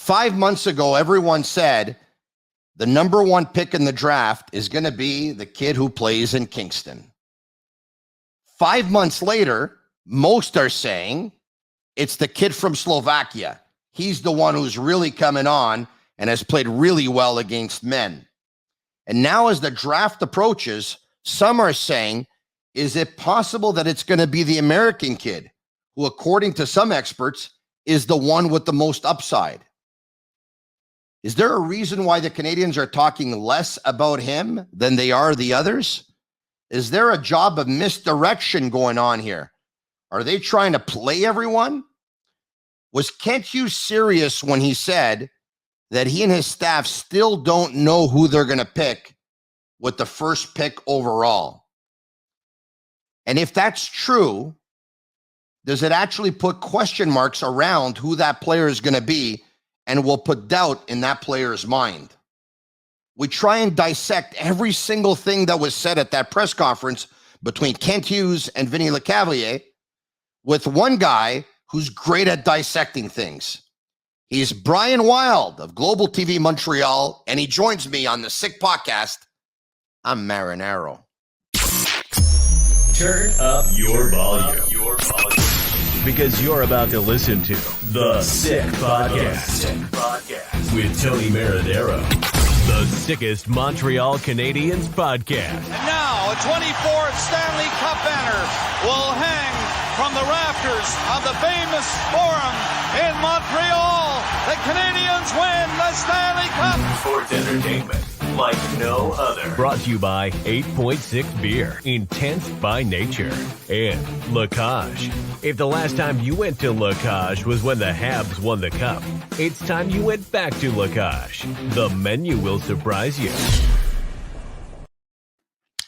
5 months ago, everyone said the number one pick in the draft is going to be the kid who plays in Kingston. 5 months later, most are saying it's the kid from Slovakia. He's the one who's really coming on and has played really well against men. And now as the draft approaches, some are saying, is it possible that it's going to be the American kid who, according to some experts, is the one with the most upside? Is there a reason why the Canadiens are talking less about him than they are the others? Is there a job of misdirection going on here? Are they trying to play everyone? Was Kent Hughes serious when he said that he and his staff still don't know who they're going to pick with the first pick overall? And if that's true, does it actually put question marks around who that player is going to be and will put doubt in that player's mind? We try and dissect every single thing that was said at that press conference between Kent Hughes and Vinny Lecavalier with one guy who's great at dissecting things. He's Brian Wild of Global TV Montreal, and he joins me on the Sick Podcast. I'm Marinaro. Turn up your volume. Because you're about to listen to The Sick Podcast with Tony Marinaro. The sickest Montreal Canadiens podcast. And now a 24th Stanley Cup banner will hang from the rafters of the famous Forum in Montreal. The Canadiens win the Stanley Cup. Sports entertainment like no other. Brought to you by 8.6 Beer, intense by nature, and Lacage. If the last time you went to Lacage was when the Habs won the Cup, it's time you went back to Lacage. The menu will surprise you.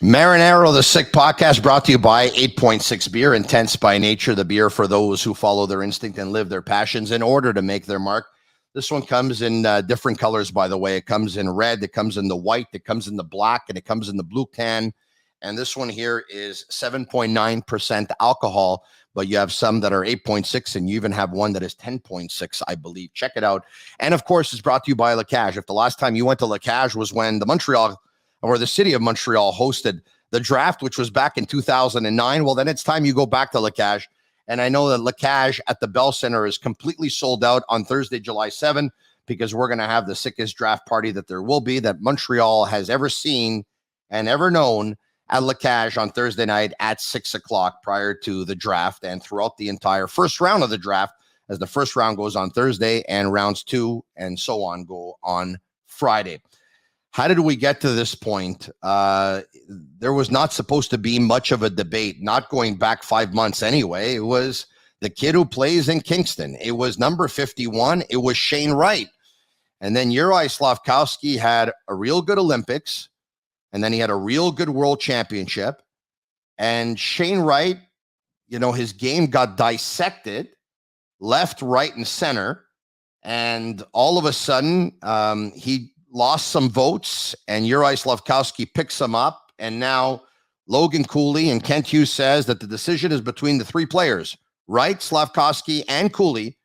Marinaro, the Sick Podcast, brought to you by 8.6 Beer, intense by nature, the beer for those who follow their instinct and live their passions in order to make their mark. This one comes in different colors, by the way. It comes in red, it comes in the white, it comes in the black, and it comes in the blue can. And this one here is 7.9% alcohol, but you have some that are 8.6, and you even have one that is 10.6, I believe. Check it out. And, of course, it's brought to you by Lacage. If the last time you went to Lacage was when the city of Montreal hosted the draft, which was back in 2009, well, then it's time you go back to Lacage. And I know that Lacage at the Bell Center is completely sold out on Thursday, July 7, because we're going to have the sickest draft party that there will be that Montreal has ever seen and ever known at Lacage on Thursday night at 6 o'clock prior to the draft and throughout the entire first round of the draft, as the first round goes on Thursday and rounds 2 and so on go on Friday. How did we get to this point? There was not supposed to be much of a debate, not going back 5 months anyway. It was the kid who plays in Kingston. It was number 51. It was Shane Wright. And then Juraj Slafkovsky had a real good Olympics, and then he had a real good world championship. And Shane Wright, his game got dissected left, right, and center. And all of a sudden, he lost some votes, and Juraj Slafkovsky picks him up, and now Logan Cooley and Kent Hughes says that the decision is between the three players, Wright, Slafkovsky, and Cooley,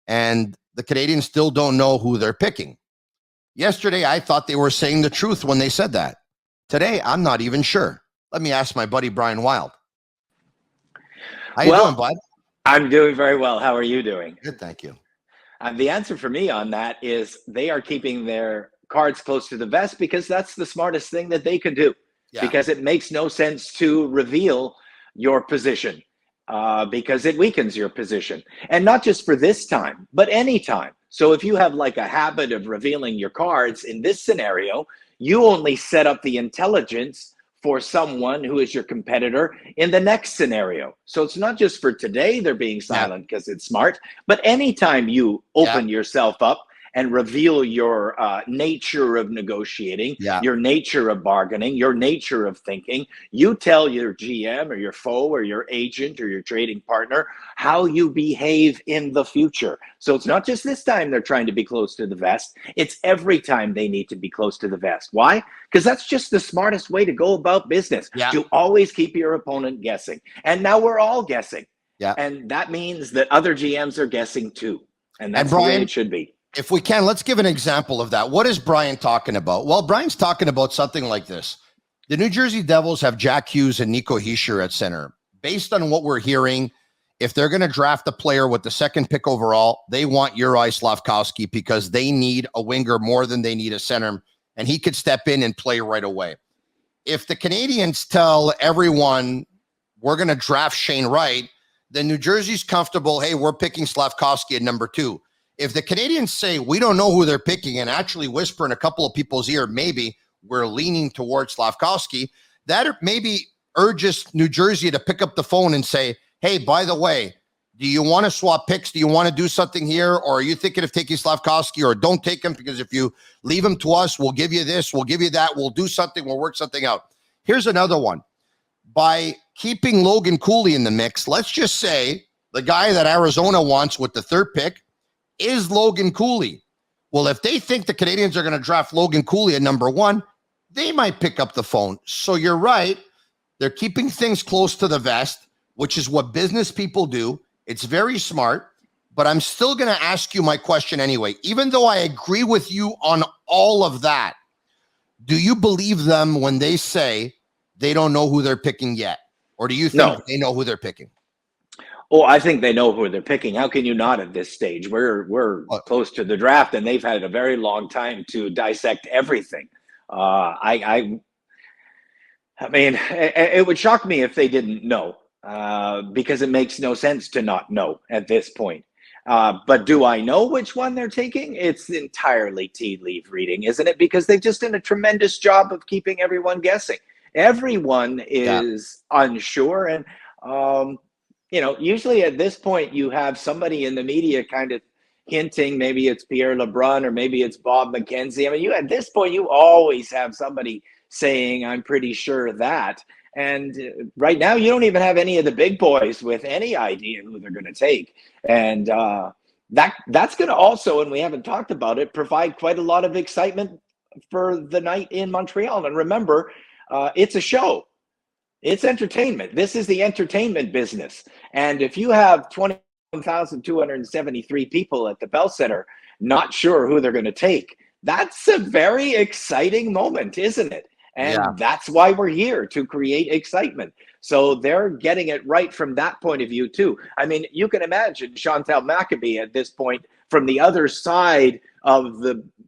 and the Canadiens still don't know who they're picking. Yesterday, I thought they were saying the truth when they said that. Today, I'm not even sure. Let me ask my buddy Brian Wild. How you doing, bud? I'm doing very well. How are you doing? Good, thank you. The answer for me on that is they are keeping their cards close to the vest because that's the smartest thing that they could do. Yeah. Because it makes no sense to reveal your position because it weakens your position. And not just for this time, but any time. So if you have like a habit of revealing your cards in this scenario, you only set up the intelligence for someone who is your competitor in the next scenario. So it's not just for today they're being silent because it's smart, but anytime you open yourself up and reveal your nature of negotiating, your nature of bargaining, your nature of thinking, you tell your GM or your foe or your agent or your trading partner how you behave in the future. So it's not just this time they're trying to be close to the vest. It's every time they need to be close to the vest. Why? Because that's just the smartest way to go about business, to always keep your opponent guessing. And now we're all guessing. And that means that other GMs are guessing too. And that's the way it should be. If we can, let's give an example of that. What is Brian talking about? Well, Brian's talking about something like this. The New Jersey Devils have Jack Hughes and Nico Hischier at center. Based on what we're hearing, if they're going to draft a player with the second pick overall, they want Uri Slafkovsky because they need a winger more than they need a center, and he could step in and play right away. If the Canadiens tell everyone we're going to draft Shane Wright, then New Jersey's comfortable, hey, we're picking Slafkovsky at number 2. If the Canadiens say we don't know who they're picking and actually whisper in a couple of people's ear, maybe we're leaning towards Slafkovsky, that maybe urges New Jersey to pick up the phone and say, hey, by the way, do you want to swap picks? Do you want to do something here? Or are you thinking of taking Slafkovsky, or don't take him because if you leave him to us, we'll give you this, we'll give you that, we'll do something, we'll work something out. Here's another one. By keeping Logan Cooley in the mix, let's just say the guy that Arizona wants with the 3rd pick is Logan Cooley. Well, if they think the Canadiens are going to draft Logan Cooley at number 1, they might pick up the phone. So you're right. They're keeping things close to the vest, which is what business people do. It's very smart, but I'm still going to ask you my question anyway. Even though I agree with you on all of that, do you believe them when they say they don't know who they're picking yet? Or do you think they know who they're picking? Oh, I think they know who they're picking. How can you not at this stage? We're close to the draft, and they've had a very long time to dissect everything. I mean, it would shock me if they didn't know, because it makes no sense to not know at this point. But do I know which one they're taking? It's entirely tea leaf reading, isn't it? Because they've just done a tremendous job of keeping everyone guessing. Everyone is unsure, and usually at this point you have somebody in the media kind of hinting, maybe it's Pierre LeBrun or maybe it's Bob McKenzie. I mean, at this point you always have somebody saying, I'm pretty sure that. And right now you don't even have any of the big boys with any idea who they're going to take. And that's going to also, and we haven't talked about it, provide quite a lot of excitement for the night in Montreal. And remember, it's a show. It's entertainment. This is the entertainment business. And if you have 21,273 people at the Bell Center not sure who they're going to take, that's a very exciting moment, isn't it? And that's why we're here, to create excitement. So they're getting it right from that point of view, too. I mean, you can imagine Chantal Machabée at this point from the other side of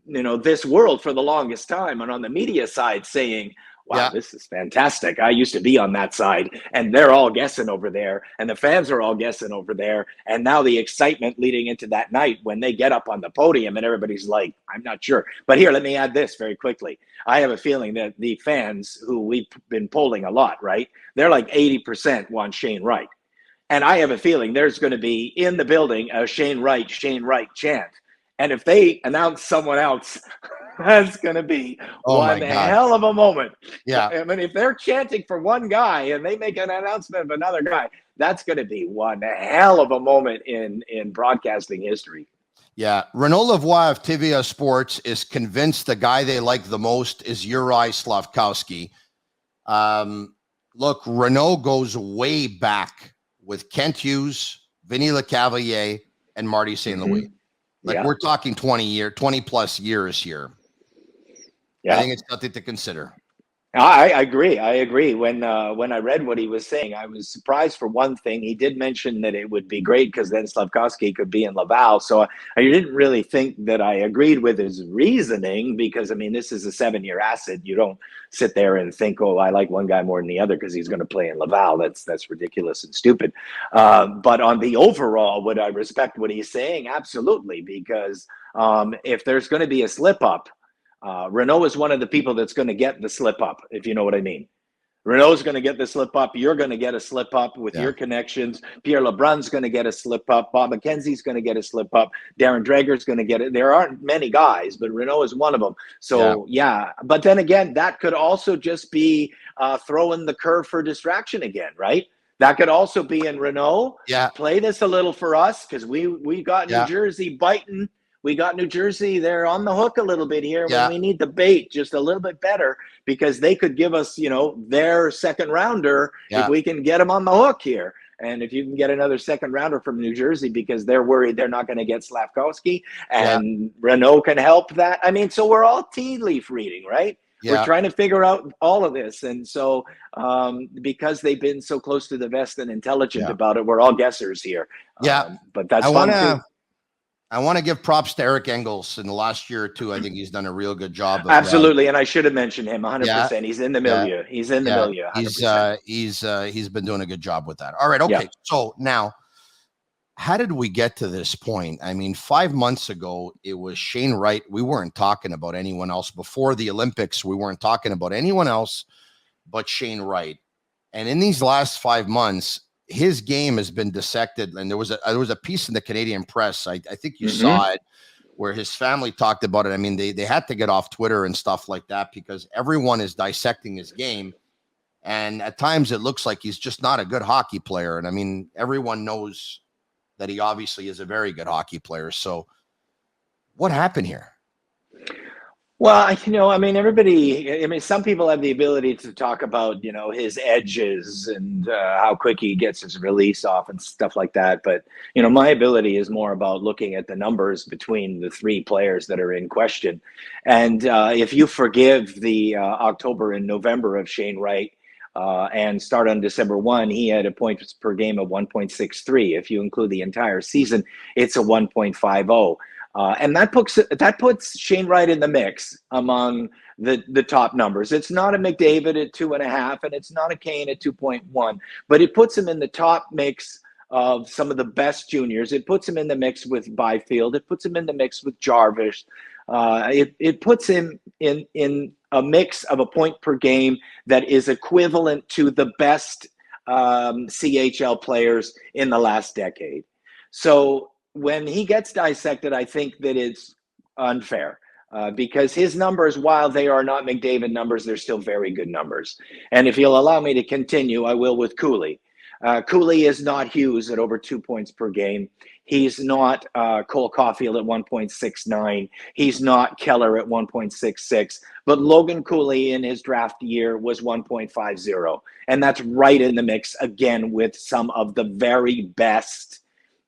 this world for the longest time, and on the media side saying, wow, this is fantastic. I used to be on that side, and they're all guessing over there, and the fans are all guessing over there. And now the excitement leading into that night when they get up on the podium and everybody's like, I'm not sure. But here, let me add this very quickly. I have a feeling that the fans who we've been polling a lot, right? They're like 80% want Shane Wright. And I have a feeling there's going to be in the building a Shane Wright chant. And if they announce someone else, that's going to be one hell of a moment. Yeah. I mean, if they're chanting for one guy and they make an announcement of another guy, that's going to be one hell of a moment in broadcasting history. Yeah. Renaud Lavoie of TVA Sports is convinced the guy they like the most is Uri Slafkovsky. Look, Renaud goes way back with Kent Hughes, Vinny Lecavalier, and Marty St. Louis. We're talking 20 plus years here. Yeah. I think it's nothing to consider. I agree. When I read what he was saying, I was surprised for one thing. He did mention that it would be great because then Slafkovsky could be in Laval. So I didn't really think that I agreed with his reasoning because, I mean, this is a 7-year asset. You don't sit there and think, oh, I like one guy more than the other because he's going to play in Laval. That's ridiculous and stupid. But on the overall, would I respect what he's saying? Absolutely, because if there's going to be a slip up, Renaud is one of the people that's going to get the slip up, if you know what I mean. Renaud's going to get the slip up. You're going to get a slip up with your connections. Pierre LeBrun's going to get a slip up. Bob McKenzie's going to get a slip up. Darren Dreger's going to get it. There aren't many guys, but Renaud is one of them. So, But then again, that could also just be throwing the curve for distraction again, right? That could also be in Renaud. Yeah. Play this a little for us because we got New Jersey biting. We got New Jersey, they're on the hook a little bit here. When we need the bait just a little bit better because they could give us, their second rounder if we can get them on the hook here. And if you can get another second rounder from New Jersey because they're worried they're not going to get Slafkovsky, and Renault can help that. I mean, so we're all tea leaf reading, right? We're trying to figure out all of this. And so because they've been so close to the vest and intelligent about it, we're all guessers here. But that's fun too. I want to give props to Eric Engels. In the last year or two, I think he's done a real good job. Absolutely, and I should have mentioned him 100%. He's in the milieu. He's in the milieu. 100%. He's been doing a good job with that. All right, okay. Yeah. So now, how did we get to this point? I mean, 5 months ago, it was Shane Wright. We weren't talking about anyone else. Before the Olympics, we weren't talking about anyone else but Shane Wright. And in these last 5 months, his game has been dissected, and there was a piece in the Canadian press. I think you saw it, where his family talked about it. I mean, they had to get off Twitter and stuff like that because everyone is dissecting his game, and at times it looks like he's just not a good hockey player. And I mean, everyone knows that he obviously is a very good hockey player. So, what happened here? Well, I mean, some people have the ability to talk about, his edges and how quick he gets his release off and stuff like that. But, my ability is more about looking at the numbers between the three players that are in question. And if you forgive the October and November of Shane Wright and start on December 1, he had a points per game of 1.63. If you include the entire season, it's a 1.50. And that puts Shane Wright in the mix among the top numbers. It's not a McDavid at 2.5, and it's not a Kane at 2.1, but it puts him in the top mix of some of the best juniors. It puts him in the mix with Byfield. It puts him in the mix with Jarvis. It puts him in a mix of a point per game that is equivalent to the best CHL players in the last decade. So when he gets dissected, I think that it's unfair because his numbers, while they are not McDavid numbers, they're still very good numbers. And if you'll allow me to continue, I will with Cooley. Cooley is not Hughes at over 2 points per game. He's not Cole Caulfield at 1.69. He's not Keller at 1.66. But Logan Cooley in his draft year was 1.50. And that's right in the mix, again, with some of the very best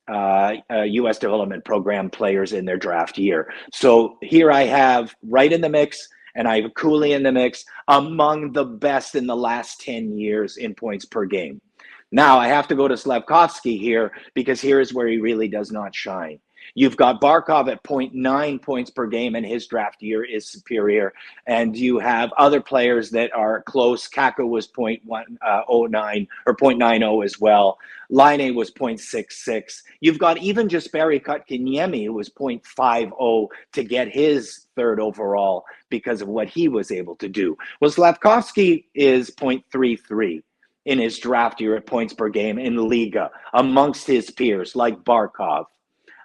U.S. development program players in their draft year. So here I have Wright in the mix, and I have Cooley in the mix, among the best in the last 10 years in points per game. Now I have to go to Slafkovsky here because here is where he really does not shine. You've got Barkov at 0.9 points per game, and his draft year is superior. And you have other players that are close. Kakko was 0.109 or 0.90 as well. Laine was 0.66. You've got even just Barry Kotkaniemi, who was 0.50 to get his third overall because of what he was able to do. Well, Slafkovsky is 0.33 in his draft year at points per game in Liga amongst his peers like Barkov,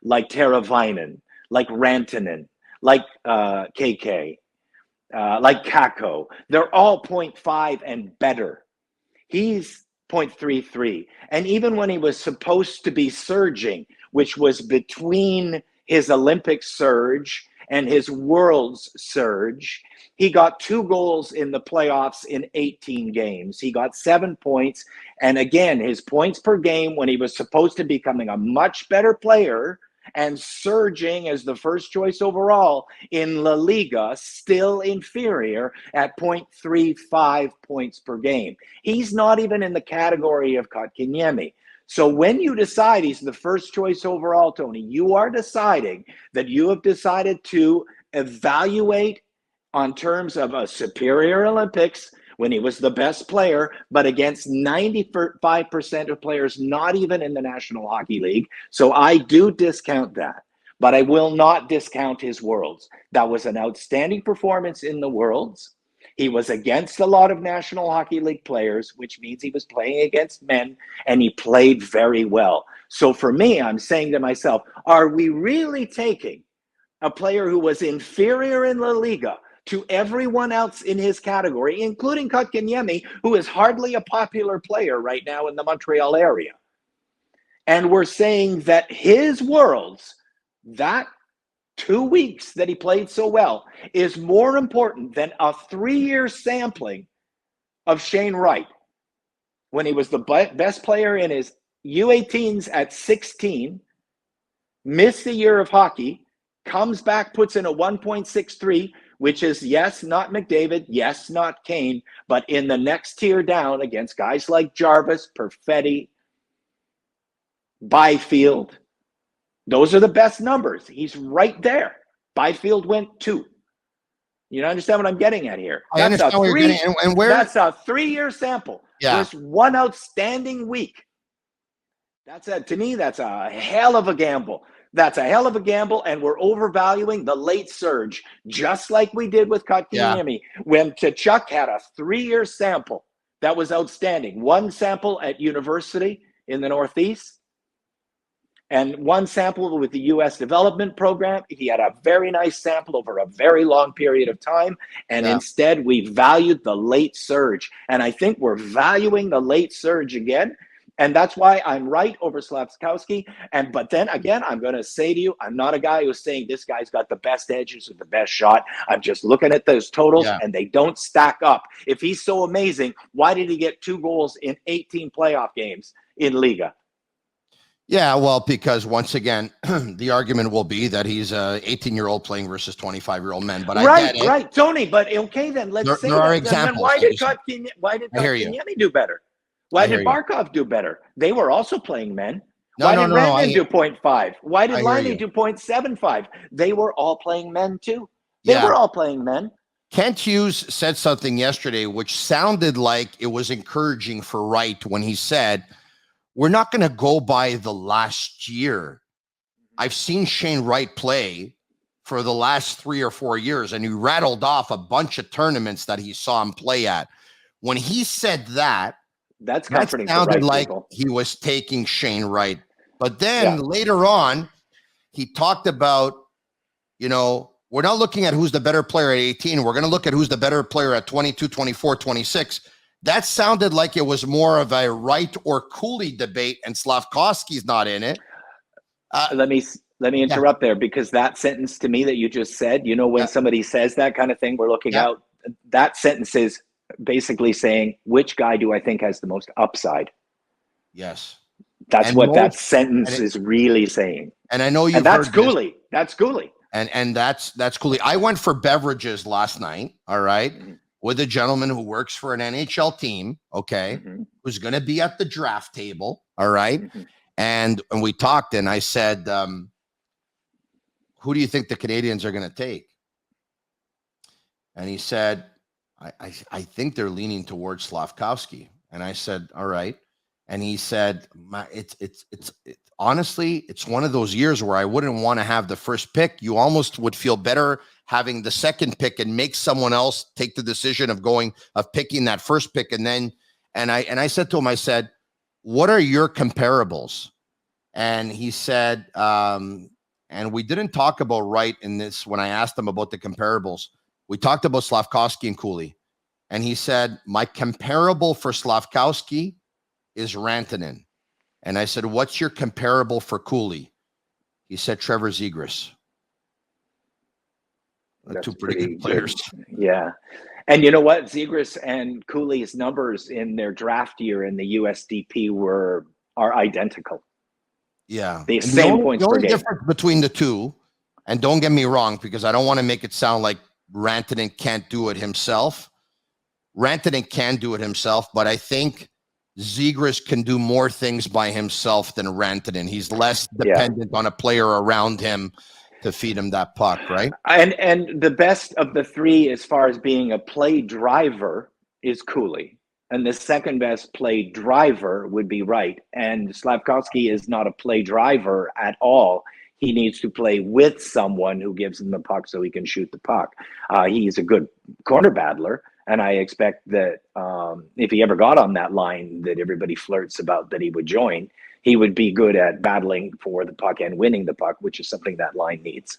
like Teravainen, like Rantanen, like KK, like Kakko. They're all 0.5 and better. He's 0.33. And even when he was supposed to be surging, which was between his Olympic surge and his Worlds surge, he got 2 goals in the playoffs in 18 games. He got 7 points. And again, his points per game when he was supposed to be becoming a much better player and surging as the first choice overall in La Liga, still inferior at 0.35 points per game. He's not even in the category of Kotkaniemi. So when you decide he's the first choice overall, Tony, you are deciding that you have decided to evaluate on terms of a superior Olympics when he was the best player, but against 95% of players not even in the National Hockey League. So I do discount that, but I will not discount his Worlds. That was an outstanding performance in the Worlds. He was against a lot of National Hockey League players, which means he was playing against men, and he played very well. So for me, I'm saying to myself, are we really taking a player who was inferior in La Liga to everyone else in his category, including Kotkaniemi, who is hardly a popular player right now in the Montreal area, and we're saying that his Worlds, that 2 weeks that he played so well, is more important than a 3-year sampling of Shane Wright when he was the best player in his U18s at 16, missed a year of hockey, comes back, puts in a 1.63, which is, yes, not McDavid, yes, not Kane, but in the next tier down against guys like Jarvis, Perfetti, Byfield. Those are the best numbers. He's right there. Byfield went 2. You understand what I'm getting at here? I understand what you're getting at. And where? That's a 3-year sample. Yeah. Just one outstanding week. To me, that's a hell of a gamble. That's a hell of a gamble, and we're overvaluing the late surge, just like we did with Kotkaniemi, when Tkachuk had a 3-year sample that was outstanding. One sample at university in the Northeast, and one sample with the U.S. development program. He had a very nice sample over a very long period of time, and instead we valued the late surge. And I think we're valuing the late surge again. And that's why I'm right over Slafkovsky. But then again, I'm going to say to you, I'm not a guy who's saying this guy's got the best edges or the best shot. I'm just looking at those totals, and they don't stack up. If he's so amazing, why did he get 2 goals in 18 playoff games in Liga? Yeah, well, because once again, the argument will be that he's a 18-year-old playing versus 25-year-old men. But I get it. Right, Tony. But okay, then let's say there are that. examples. Then why did Kotkaniemi do better? Why did Barkov do better? They were also playing men. Why did Rantanen do 0.5? Why did Laine do 0.75? They were all playing men too. They were all playing men. Kent Hughes said something yesterday which sounded like it was encouraging for Wright when he said, we're not going to go by the last year. I've seen Shane Wright play for the last 3 or 4 years, and he rattled off a bunch of tournaments that he saw him play at. When he said that, that's comforting. That sounded like he was taking Shane Wright. But then later on, he talked about, we're not looking at who's the better player at 18. We're going to look at who's the better player at 22, 24, 26. That sounded like it was more of a Wright or Cooley debate, and Slafkovsky's not in it. Let me interrupt there, because that sentence to me that you just said, when somebody says that kind of thing, we're looking out. That sentence is basically saying, which guy do I think has the most upside? Yes. That's what that sentence is really saying. And I know you've that's heard Cooley. This. That's Cooley. And that's Cooley. I went for beverages last night, all right, with a gentleman who works for an NHL team, okay, who's going to be at the draft table, all right? And we talked, and I said, who do you think the Canadiens are going to take? And he said, I think they're leaning towards Slafkovsky. And I said, all right. And he said, it's honestly, it's one of those years where I wouldn't want to have the first pick. You almost would feel better having the second pick and make someone else take the decision of picking that first pick. And I said to him, I said, what are your comparables? And he said, and we didn't talk about Wright in this when I asked him about the comparables. We talked about Slafkovsky and Cooley. And he said, my comparable for Slafkovsky is Rantanen. And I said, what's your comparable for Cooley? He said, Trevor Zegras. That's 2 pretty good players. Yeah. And you know what? Zegras and Cooley's numbers in their draft year in the USDP are identical. Yeah. The same points per game. The only difference between the two, and don't get me wrong, because I don't want to make it sound like Rantanen can't do it himself. Rantanen can do it himself, but I think Zegras can do more things by himself than Rantanen. He's less dependent on a player around him to feed him that puck, right? And the best of the 3 as far as being a play driver is Cooley. And the second best play driver would be Wright. And Slafkovsky is not a play driver at all. He needs to play with someone who gives him the puck so he can shoot the puck. He's a good corner battler. And I expect that if he ever got on that line that everybody flirts about that he would join, he would be good at battling for the puck and winning the puck, which is something that line needs.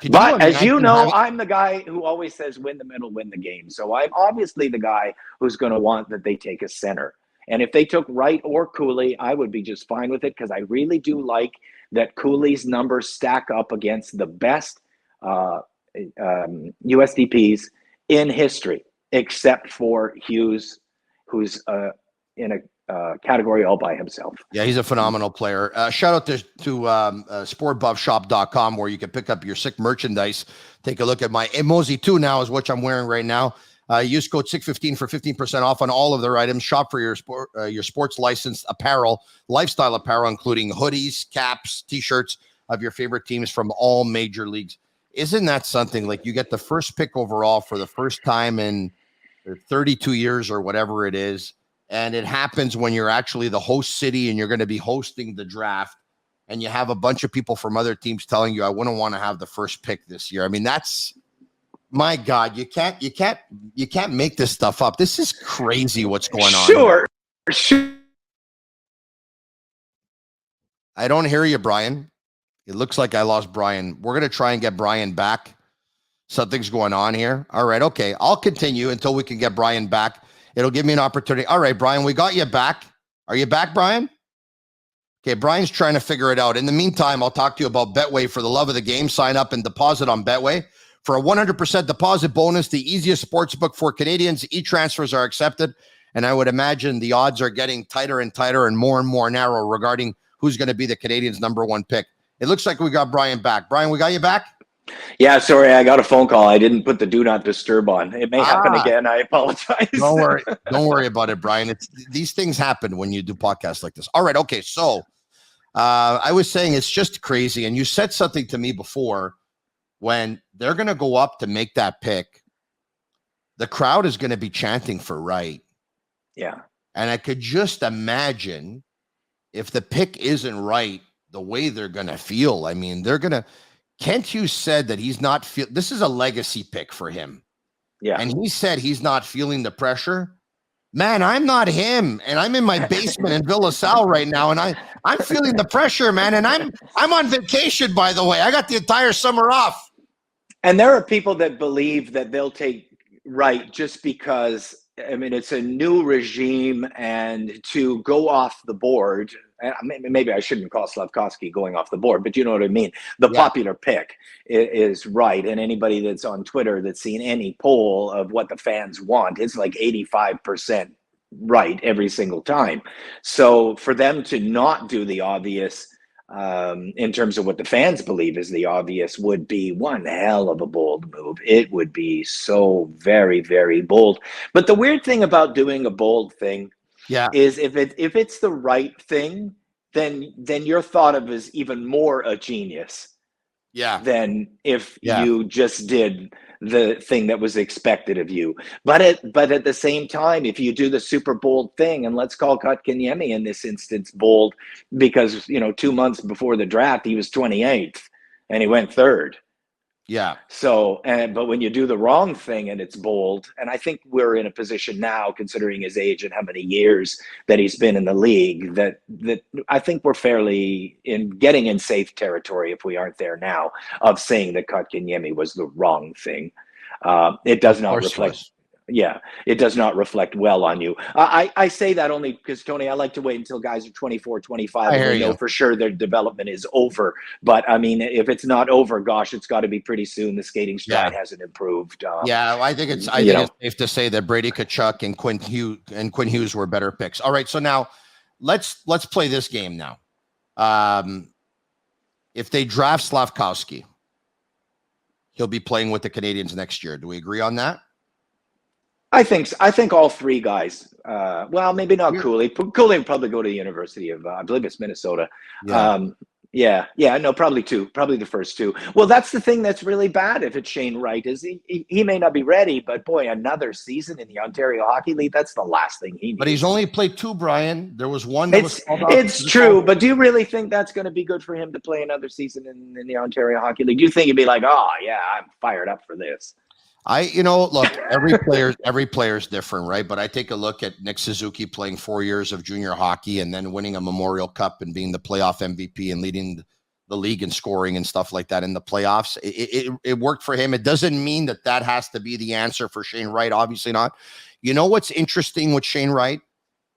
But as you know, I'm the guy who always says win the middle, win the game. So I'm obviously the guy who's going to want that they take a center. And if they took Wright or Cooley, I would be just fine with it, because I really do like that Cooley's numbers stack up against the best USDPs in history, except for Hughes, who's in category all by himself. Yeah, he's a phenomenal player. Shout out to sportbuffshop.com, where you can pick up your sick merchandise. Take a look at my Emoji 2 now, is what I'm wearing right now. Use code SICK15 for 15% off on all of their items. Shop for your sports licensed apparel, lifestyle apparel, including hoodies, caps, T-shirts of your favorite teams from all major leagues. Isn't that something? Like, you get the first pick overall for the first time in 32 years or whatever it is. And it happens when you're actually the host city and you're going to be hosting the draft. And you have a bunch of people from other teams telling you, I wouldn't want to have the first pick this year. I mean, that's, my God, you can't make this stuff up. This is crazy what's going on. Sure. I don't hear you, Brian. It looks like I lost Brian. We're going to try and get Brian back. Something's going on here. All right. Okay. I'll continue until we can get Brian back. It'll give me an opportunity. All right, Brian, we got you back. Are you back, Brian? Okay, Brian's trying to figure it out. In the meantime, I'll talk to you about Betway. For the love of the game, sign up and deposit on Betway. For a 100% deposit bonus, the easiest sports book for Canadians, e-transfers are accepted. And I would imagine the odds are getting tighter and tighter and more narrow regarding who's going to be the Canadiens' number one pick. It looks like we got Brian back. Brian, we got you back? Yeah, sorry, I got a phone call. I didn't put the do not disturb on. It may happen again. I apologize. Don't worry about it, Brian. These things happen when you do podcasts like this. All right, okay. So I was saying it's just crazy. And you said something to me before, when they're going to go up to make that pick, the crowd is going to be chanting for Wright. Yeah. And I could just imagine if the pick isn't right, the way they're going to feel. I mean, they're going to, Kent Hughes said that he's not this is a legacy pick for him. Yeah. And he said he's not feeling the pressure. Man, I'm not him. And I'm in my basement in Villa Sal right now. And I'm feeling the pressure, man. And I'm on vacation, by the way. I got the entire summer off. And there are people that believe that they'll take Wright just because, I mean, it's a new regime, and to go off the board, maybe I shouldn't call Slafkovsky going off the board, but you know what I mean? The popular pick is Wright. And anybody that's on Twitter that's seen any poll of what the fans want, it's like 85% Wright every single time. So for them to not do the obvious, in terms of what the fans believe is the obvious, would be one hell of a bold move. It would be so very, very bold. But the weird thing about doing a bold thing is if it's the right thing, then you're thought of as even more a genius. Yeah. Than if you just did the thing that was expected of you. But at the same time, if you do the super bold thing, and let's call Kotkaniemi in this instance bold, because 2 months before the draft he was 28th and he went 3rd. Yeah. So, but when you do the wrong thing and it's bold, and I think we're in a position now, considering his age and how many years that he's been in the league, that I think we're fairly getting in safe territory, if we aren't there now, of saying that Kotkaniemi was the wrong thing. It does not reflect. Yeah, it does not reflect well on you. I say that only because, Tony, I like to wait until guys are 24, 25, and they know for sure their development is over. But, I mean, if it's not over, gosh, it's got to be pretty soon. The skating stride hasn't improved. I think it's safe to say that Brady Tkachuk and Quinn Hughes were better picks. All right, so now let's play this game now. If they draft Slafkovsky, he'll be playing with the Canadiens next year. Do we agree on that? I think all three guys. Well, maybe not Cooley. Cooley would probably go to the University of, I believe it's Minnesota. No, probably two. Probably the first two. Well, that's the thing that's really bad if it's Shane Wright, is he may not be ready, but boy, another season in the Ontario Hockey League, that's the last thing he needs. But he's only played 2, Brian. There was one. It's true, but do you really think that's going to be good for him to play another season in the Ontario Hockey League? Do you think he'd be like, oh yeah, I'm fired up for this? Look, every player's different, right? But I take a look at Nick Suzuki playing 4 years of junior hockey and then winning a Memorial Cup and being the playoff MVP and leading the league in scoring and stuff like that in the playoffs. It worked for him. It doesn't mean that has to be the answer for Shane Wright. Obviously not. You know what's interesting with Shane Wright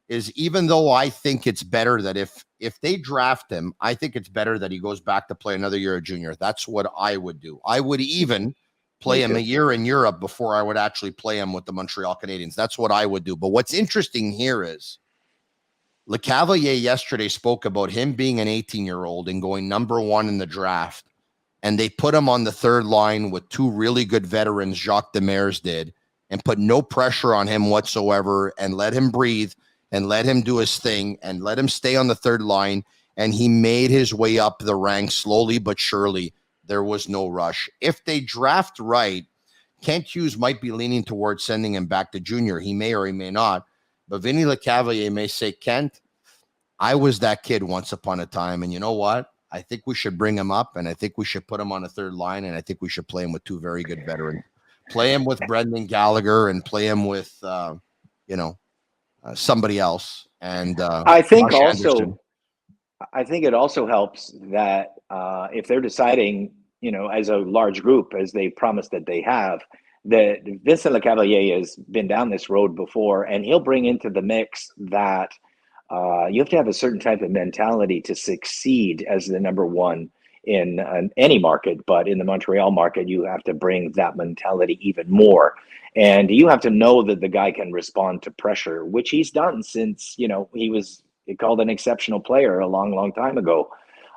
is, even though I think it's better that if they draft him, I think it's better that he goes back to play another year of junior. That's what I would do. I would even play him a year in Europe before I would actually play him with the Montreal Canadiens. That's what I would do. But what's interesting here is LeCavalier yesterday spoke about him being an 18-year-old and going number 1 in the draft. And they put him on the third line with 2 really good veterans, Jacques Demers did, and put no pressure on him whatsoever and let him breathe and let him do his thing and let him stay on the third line. And he made his way up the ranks slowly but surely. There was no rush. If they draft right, Kent Hughes might be leaning towards sending him back to junior. He may or he may not. But Vinny LeCavalier may say, Kent, I was that kid once upon a time. And you know what? I think we should bring him up, and I think we should put him on a third line, and I think we should play him with 2 very good veterans. Play him with Brendan Gallagher and play him with, somebody else. And I think Josh also, Anderson. I think it also helps that if they're deciding, as a large group, as they promised that they have, that Vincent LeCavalier has been down this road before, and he'll bring into the mix that you have to have a certain type of mentality to succeed as the number 1 in any market, but in the Montreal market, you have to bring that mentality even more. And you have to know that the guy can respond to pressure, which he's done since, he was called an exceptional player a long, long time ago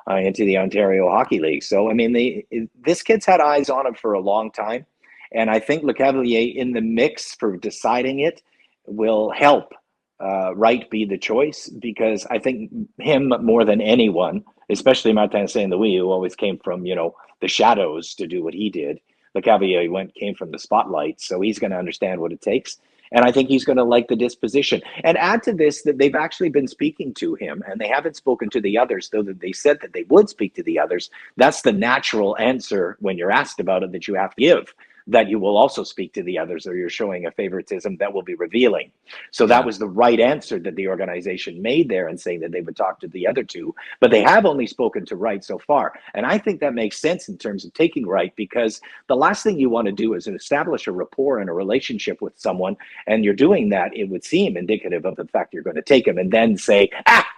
into the Ontario Hockey League. So, I mean, this kid's had eyes on him for a long time. And I think LeCavalier in the mix for deciding it will help Wright be the choice, because I think him more than anyone, especially Martin St. Louis, who always came from, the shadows to do what he did. LeCavalier came from the spotlight, so he's going to understand what it takes. And I think he's going to like the disposition. And add to this that they've actually been speaking to him, and they haven't spoken to the others, though that they said that they would speak to the others. That's the natural answer when you're asked about it that you have to give, that you will also speak to the others, or you're showing a favoritism that will be revealing. So that was the right answer that the organization made there, and saying that they would talk to the other 2, but they have only spoken to Wright so far. And I think that makes sense in terms of taking Wright, because the last thing you want to do is establish a rapport and a relationship with someone, and you're doing that, it would seem indicative of the fact you're going to take him, and then say,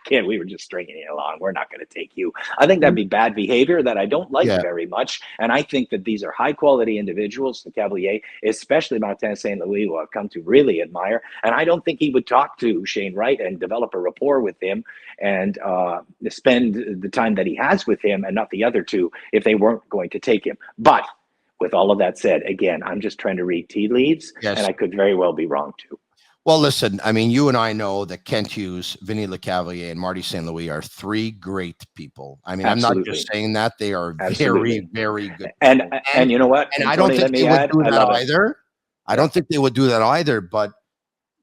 kid, we were just stringing you along, we're not going to take you. I think that'd be bad behavior that I don't like very much. And I think that these are high quality individuals, the Cavalier, especially Martin St. Louis, who I've come to really admire. And I don't think he would talk to Shane Wright and develop a rapport with him and spend the time that he has with him and not the other 2 if they weren't going to take him. But with all of that said, again, I'm just trying to read tea leaves, and I could very well be wrong too. Well, listen, I mean, you and I know that Kent Hughes, Vinny LeCavalier, and Marty St. Louis are 3 great people. I mean, I'm not just saying that. They are very, very good people. And you know what? And I don't think they would do that either. I don't think they would do that either. But,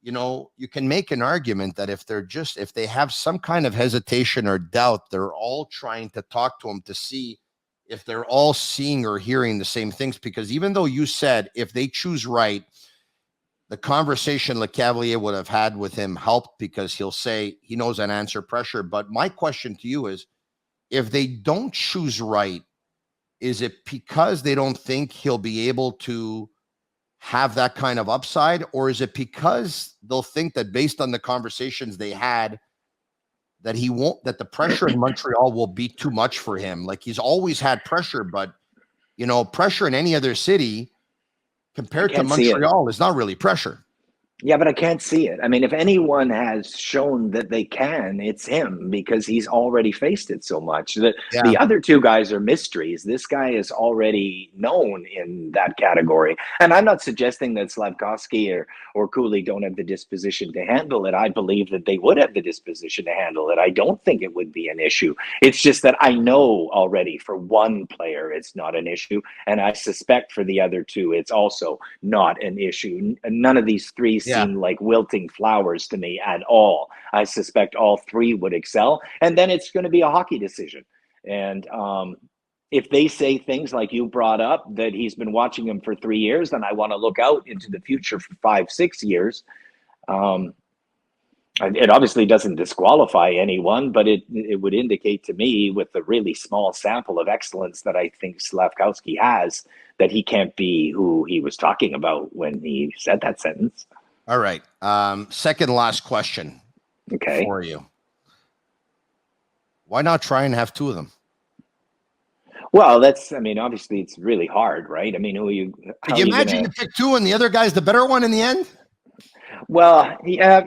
you can make an argument that if they have some kind of hesitation or doubt, they're all trying to talk to them to see if they're all seeing or hearing the same things. Because even though you said if they choose right, the conversation LeCavalier would have had with him helped, because he'll say he knows an answer pressure. But my question to you is, if they don't choose right, is it because they don't think he'll be able to have that kind of upside? Or is it because they'll think that based on the conversations they had, that the pressure in Montreal will be too much for him? Like, he's always had pressure, but, pressure in any other city compared to Montreal is not really pressure. Yeah, but I can't see it. I mean, if anyone has shown that they can, it's him, because he's already faced it so much. The other 2 guys are mysteries. This guy is already known in that category. And I'm not suggesting that Slafkovsky or Cooley don't have the disposition to handle it. I believe that they would have the disposition to handle it. I don't think it would be an issue. It's just that I know already for one player it's not an issue. And I suspect for the other 2 it's also not an issue. None of these 3 seem like wilting flowers to me at all. I suspect all 3 would excel, and then it's going to be a hockey decision. And if they say things like you brought up, that he's been watching him for 3 years, then I want to look out into the future for 5-6 years. It obviously doesn't disqualify anyone, but it would indicate to me, with the really small sample of excellence that I think Slafkovsky has, that he can't be who he was talking about when he said that sentence. All right. Second last question for you. Why not try and have 2 of them? Well, obviously it's really hard, right? I mean, Could you imagine you pick 2 and the other guy's the better one in the end? Well, yeah.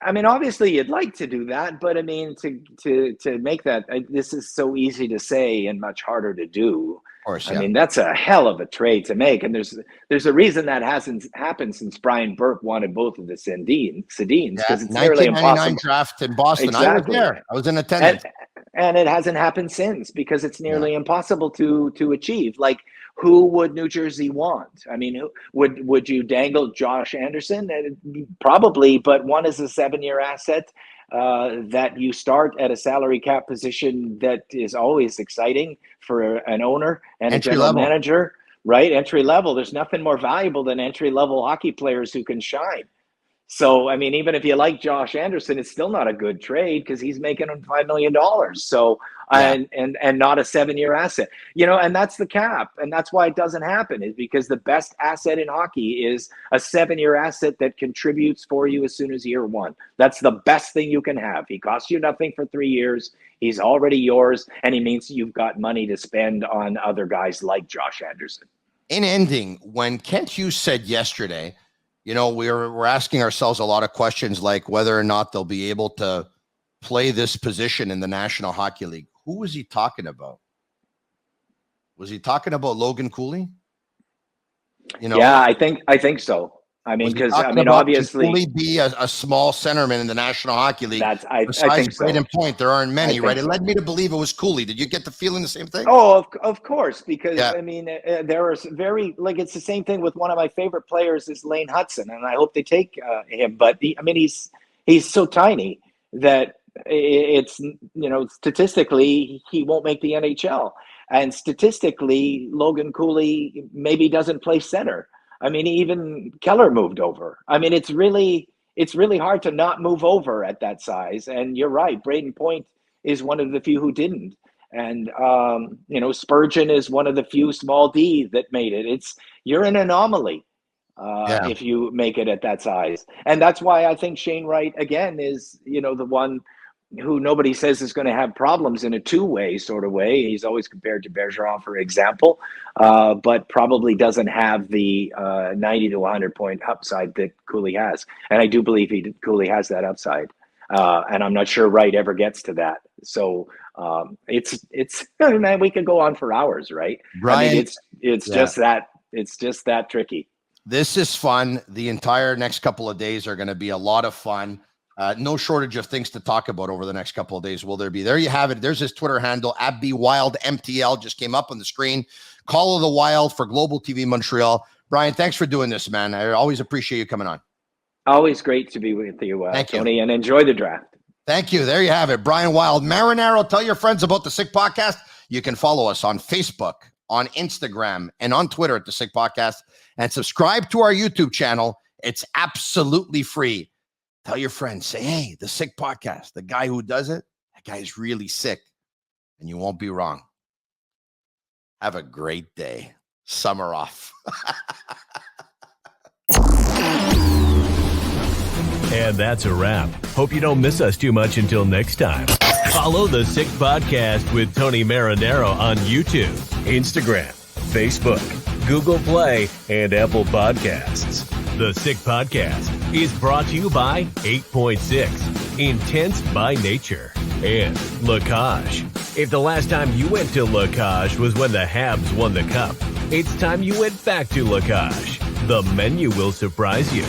I mean, obviously you'd like to do that, but I mean, to make that, this is so easy to say and much harder to do. Of course, I mean, that's a hell of a trade to make, and there's a reason that hasn't happened since Brian Burke wanted both of the Sedins, because it's nearly 1999 impossible. draft in Boston. Exactly. I was there. I was in attendance. And it hasn't happened since because it's nearly impossible to achieve. Like, who would New Jersey want? I mean, would you dangle Josh Anderson? Probably, but one is a 7-year asset that you start at a salary cap position that is always exciting for an owner and a general manager, right? Entry level. There's nothing more valuable than entry level hockey players who can shine. So, I mean, even if you like Josh Anderson, it's still not a good trade because he's making $5 million. So, and not a 7-year asset, and that's the cap. And that's why it doesn't happen, is because the best asset in hockey is a 7-year asset that contributes for you as soon as year one. That's the best thing you can have. He costs you nothing for 3 years. He's already yours. And he means you've got money to spend on other guys like Josh Anderson. In ending, when Kent Hughes said yesterday, we're asking ourselves a lot of questions like whether or not they'll be able to play this position in the National Hockey League. Who was he talking about? Was he talking about Logan Cooley? Yeah, I think so. I mean, because obviously, Cooley be a small centerman in the National Hockey League. I think so. Braden Point, there aren't many, right? It led me to believe it was Cooley. Did you get the feeling the same thing? Oh, of course, because I mean, there is it's the same thing with one of my favorite players is Lane Hudson, and I hope they take him. But he's so tiny that it's statistically he won't make the NHL, and statistically Logan Cooley maybe doesn't play center. I mean, even Keller moved over. I mean, it's really hard to not move over at that size. And you're right, Braden Point is one of the few who didn't. And Spurgeon is one of the few small D that made it. You're an anomaly if you make it at that size. And that's why I think Shane Wright again is the one who nobody says is going to have problems in a two-way sort of way. He's always compared to Bergeron, for example, but probably doesn't have the 90 to 100-point upside that Cooley has. And I do believe Cooley has that upside. And I'm not sure Wright ever gets to that. So it's man, we could go on for hours, right? Brian, I mean, it's just that tricky. This is fun. The entire next couple of days are going to be a lot of fun. No shortage of things to talk about over the next couple of days. Will there be? There you have it. There's his Twitter handle, @BWildMTL, just came up on the screen. Call of the Wild for Global TV Montreal. Brian, thanks for doing this, man. I always appreciate you coming on. Always great to be with you, Tony, and enjoy the draft. Thank you. There you have it. Brian Wild. Marinaro, tell your friends about the Sick Podcast. You can follow us on Facebook, on Instagram, and on Twitter at the Sick Podcast, and subscribe to our YouTube channel. It's absolutely free. Tell your friends, say, hey, the Sick Podcast, the guy who does it, that guy is really sick. And you won't be wrong. Have a great day. Summer off. And that's a wrap. Hope you don't miss us too much until next time. Follow the Sick Podcast with Tony Marinaro on YouTube, Instagram, Facebook, Google Play, and Apple Podcasts. The Sick Podcast is brought to you by 8.6, Intense by Nature, and Lacage. If the last time you went to Lacage was when the Habs won the Cup, it's time you went back to Lacage. The menu will surprise you.